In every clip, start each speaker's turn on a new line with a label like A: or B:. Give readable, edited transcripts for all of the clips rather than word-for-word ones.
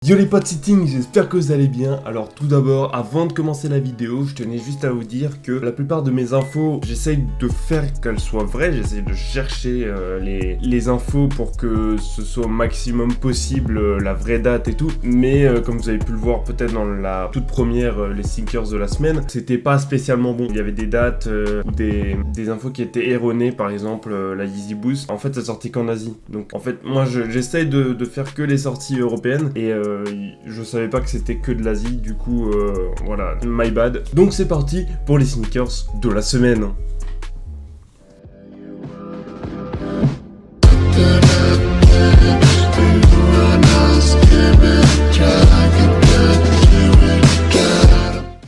A: Yo les potes sitting, j'espère que vous allez bien. Alors tout d'abord, avant de commencer la vidéo, je tenais juste à vous dire que la plupart de mes infos, j'essaye de faire qu'elles soient vraies, j'essaye de chercher les infos pour que ce soit au maximum possible la vraie date et tout. Mais comme vous avez pu le voir peut-être dans la toute première, les sneakers de la semaine, c'était pas spécialement bon. Il y avait des dates ou des infos qui étaient erronées, par exemple la Yeezy Boost. En fait, ça sortait qu'en Asie. Donc en fait, moi j'essaye de faire que les sorties européennes et je savais pas que c'était que de l'Asie, du coup voilà, my bad. Donc c'est parti pour les sneakers de la semaine.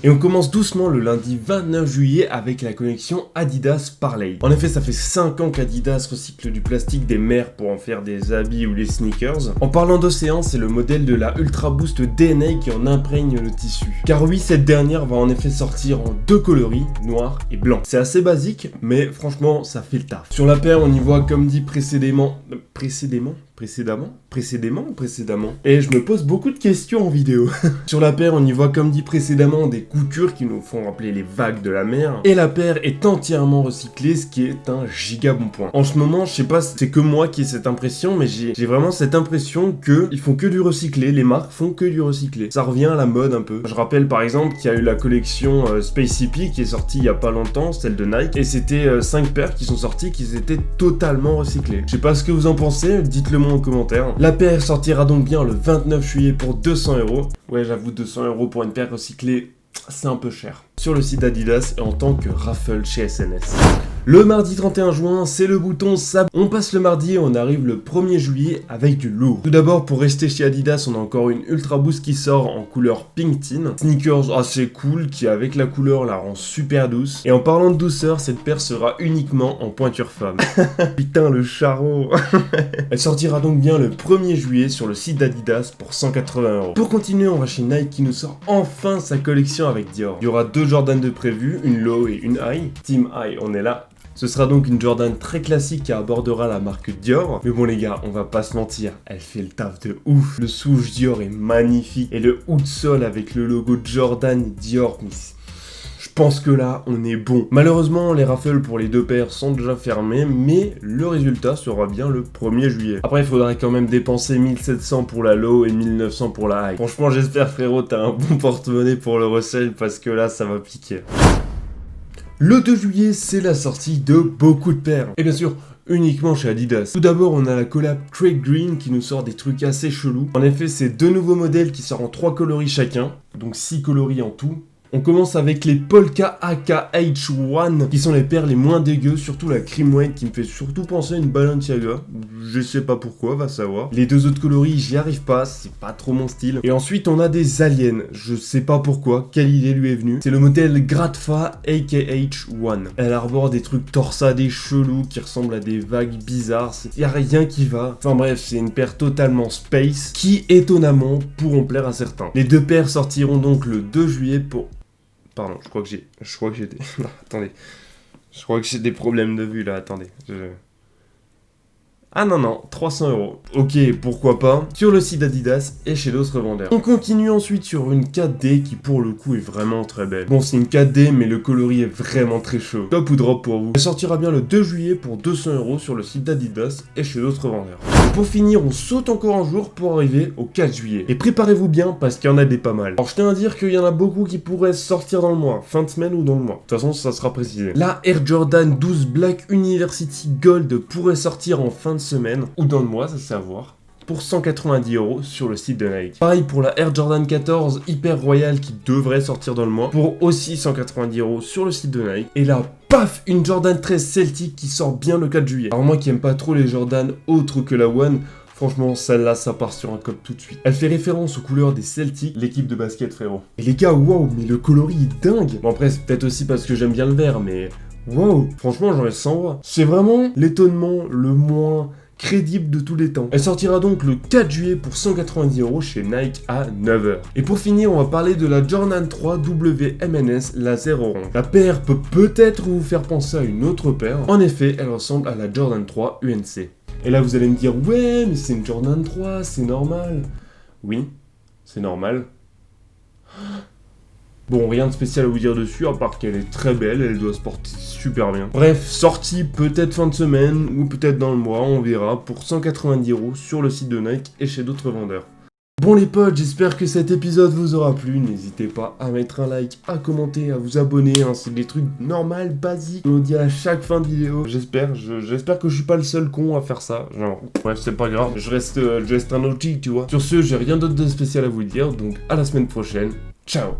A: Et on commence doucement le lundi 29 juillet avec la collection Adidas Parley. En effet, ça fait 5 ans qu'Adidas recycle du plastique des mers pour en faire des habits ou les sneakers. En parlant d'océan, c'est le modèle de la Ultra Boost DNA qui en imprègne le tissu. Car oui, cette dernière va en effet sortir en deux coloris, noir et blanc. C'est assez basique, mais franchement, ça fait le taf. Sur la paire, on y voit comme dit précédemment. Et je me pose beaucoup de questions en vidéo. Sur la paire, on y voit comme dit précédemment des coutures qui nous font rappeler les vagues de la mer. Et la paire est entièrement recyclée, ce qui est un giga bon point. En ce moment, je sais pas, c'est que moi qui ai cette impression, mais j'ai vraiment cette impression que ils font que du recyclé, les marques font que du recyclé. Ça revient à la mode un peu. Je rappelle par exemple qu'il y a eu la collection Space Hippie qui est sortie il y a pas longtemps, celle de Nike, et c'était 5 paires qui sont sorties qui étaient totalement recyclées. Je sais pas ce que vous en pensez, dites-le moi en commentaire. La paire sortira donc bien le 29 juillet pour 200 €. Ouais, j'avoue, 200 € pour une paire recyclée, c'est un peu cher. Sur le site d'Adidas et en tant que raffle chez SNS. Le mardi 31 juin, c'est le bouton SAB. On passe le mardi et on arrive le 1er juillet avec du lourd. Tout d'abord, pour rester chez Adidas, on a encore une Ultra Boost qui sort en couleur Pink Tin. Sneakers assez cool qui, avec la couleur, la rend super douce. Et en parlant de douceur, cette paire sera uniquement en pointure femme. Putain, le charreau. Elle sortira donc bien le 1er juillet sur le site d'Adidas pour 180 €. Pour continuer, on va chez Nike qui nous sort enfin sa collection avec Dior. Il y aura deux Jordan de prévu, une Low et une High. Team High, on est là. Ce sera donc une Jordan très classique qui abordera la marque Dior. Mais bon les gars, on va pas se mentir, elle fait le taf de ouf. Le souche Dior est magnifique. Et le outsole avec le logo Jordan Dior, je pense que là, on est bon. Malheureusement, les raffles pour les deux paires sont déjà fermés, mais le résultat sera bien le 1er juillet. Après, il faudrait quand même dépenser 1700 pour la low et 1900 pour la high. Franchement, j'espère frérot, t'as un bon porte-monnaie pour le resell parce que là, ça va piquer. Le 2 juillet, c'est la sortie de beaucoup de paires. Et bien sûr, uniquement chez Adidas. Tout d'abord, on a la collab Craig Green qui nous sort des trucs assez chelous. En effet, c'est deux nouveaux modèles qui sortent en 3 coloris chacun, donc 6 coloris en tout. On commence avec les Polka AKH1 qui sont les paires les moins dégueux, surtout la Cream White qui me fait surtout penser à une Balenciaga. Je sais pas pourquoi, va savoir. Les deux autres coloris, j'y arrive pas, c'est pas trop mon style. Et ensuite, on a des aliens, je sais pas pourquoi, quelle idée lui est venue. C'est le modèle Gratfa AKH1. Elle arbore des trucs torsadés chelous qui ressemblent à des vagues bizarres, y a rien qui va. Enfin bref, c'est une paire totalement space qui, étonnamment, pourront plaire à certains. Les deux paires sortiront donc le 2 juillet pour... Pardon, je crois que j'étais... Non, attendez. Je crois que j'ai des problèmes de vue là, attendez. Ah non, 300 €. Ok, pourquoi pas. Sur le site d'Adidas et chez d'autres revendeurs. On continue ensuite sur une 4D qui pour le coup est vraiment très belle. Bon, c'est une 4D mais le coloris est vraiment très chaud. Top ou drop pour vous. Elle sortira bien le 2 juillet pour 200 € sur le site d'Adidas et chez d'autres revendeurs. Et pour finir, on saute encore un jour pour arriver au 4 juillet. Et préparez-vous bien parce qu'il y en a des pas mal. Alors je tiens à dire qu'il y en a beaucoup qui pourraient sortir dans le mois, fin de semaine ou dans le mois. De toute façon, ça sera précisé. La Air Jordan 12 Black University Gold pourrait sortir en fin de semaine ou dans le mois, ça c'est à voir, pour 190 € sur le site de Nike. Pareil pour la Air Jordan 14 Hyper Royal qui devrait sortir dans le mois pour aussi 190 € sur le site de Nike. Et là, paf, une Jordan 13 Celtic qui sort bien le 4 juillet. Alors moi qui aime pas trop les Jordan autres que la One, franchement, celle-là, ça part sur un cop tout de suite. Elle fait référence aux couleurs des Celtics, l'équipe de basket, frérot. Et les gars, waouh, mais le coloris est dingue. Bon après, c'est peut-être aussi parce que j'aime bien le vert, mais... Waouh, franchement, j'en ai 100 voix. C'est vraiment l'étonnement le moins crédible de tous les temps. Elle sortira donc le 4 juillet pour 190 € chez Nike à 9 h. Et pour finir, on va parler de la Jordan 3 WMNS laser orange. La paire peut peut-être vous faire penser à une autre paire. En effet, elle ressemble à la Jordan 3 UNC. Et là, vous allez me dire, ouais, mais c'est une Jordan 3, c'est normal. Oui, C'est normal. Bon, rien de spécial à vous dire dessus, à part qu'elle est très belle, elle doit se porter super bien. Bref, sortie peut-être fin de semaine, ou peut-être dans le mois, on verra, pour 190€ sur le site de Nike et chez d'autres vendeurs. Bon les potes, j'espère que cet épisode vous aura plu, n'hésitez pas à mettre un like, à commenter, à vous abonner, hein, c'est des trucs normaux, basiques, on dit à chaque fin de vidéo. J'espère que je suis pas le seul con à faire ça, genre, bref c'est pas grave, je reste un OG, tu vois. Sur ce, j'ai rien d'autre de spécial à vous dire, donc à la semaine prochaine, ciao.